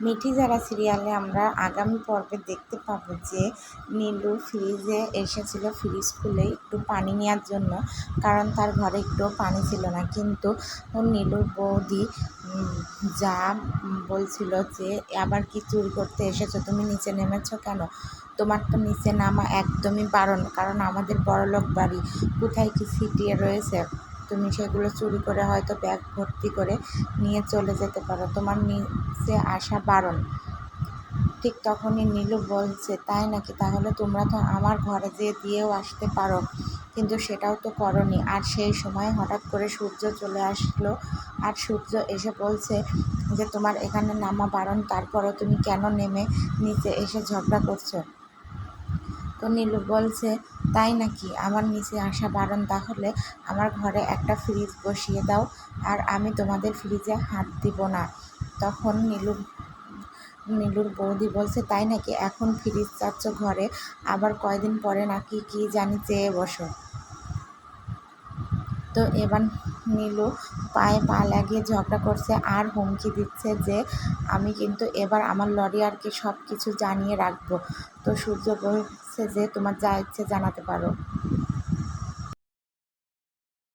মিঠি যারা সিরিয়ালে আমরা আগামী পর্বে দেখতে পাবো যে নীলু ফ্রিজে এসেছিল, ফ্রিজ খুলে একটু পানি নেওয়ার জন্য, কারণ তার ঘরে একটুও পানি ছিল না। কিন্তু নীলুর বৌদি যা বলছিল যে আবার কি চুরি করতে এসেছো, তুমি নিচে নেমেছো কেন, তোমার তো নিচে নামা একদমই বারণ, কারণ আমাদের বড়লোক বাড়ি, কোথায় কি ছিটিয়ে রয়েছে, তুমি সেগুলো চুরি করে হয়তো ব্যাগ ভর্তি করে নিয়ে চলে যেতে পারো, তোমার নিচে আসা বারণ। ঠিক তখনই নীলু বলছে, তাই নাকি, তাহলে তোমরা তো আমার ঘরে যেয়ে দিয়েও আসতে পারো, কিন্তু সেটাও তো করনি। আর সেই সময় হঠাৎ করে সূর্য চলে আসলো, আর সূর্য এসে বলছে যে তোমার এখানে নামা বারণ, তারপরও তুমি কেন নেমে নিচে এসে ঝগড়া করছো। তো নীলু বলছে, তাই নাকি, আমার নিচে আসা বারণ, তাহলে আমার ঘরে একটা ফ্রিজ বসিয়ে দাও, আর আমি তোমাদের ফ্রিজে হাত দিব না। তখন নীলুর বৌদি বলছে, তাই নাকি, এখন ফ্রিজ চাচ্ছ ঘরে, আবার কয়দিন পরে নাকি কি জানি চেয়ে বসো। তো এবার নীলু পায়ে পা লাগিয়ে ঝগড়া করছে আর হুমকি দিচ্ছে যে আমি কিন্তু এবার আমার লরিয়ারকে সব কিছু জানিয়ে রাখবো। তো সূর্য বলছে যে তোমার যা ইচ্ছে জানাতে পারো।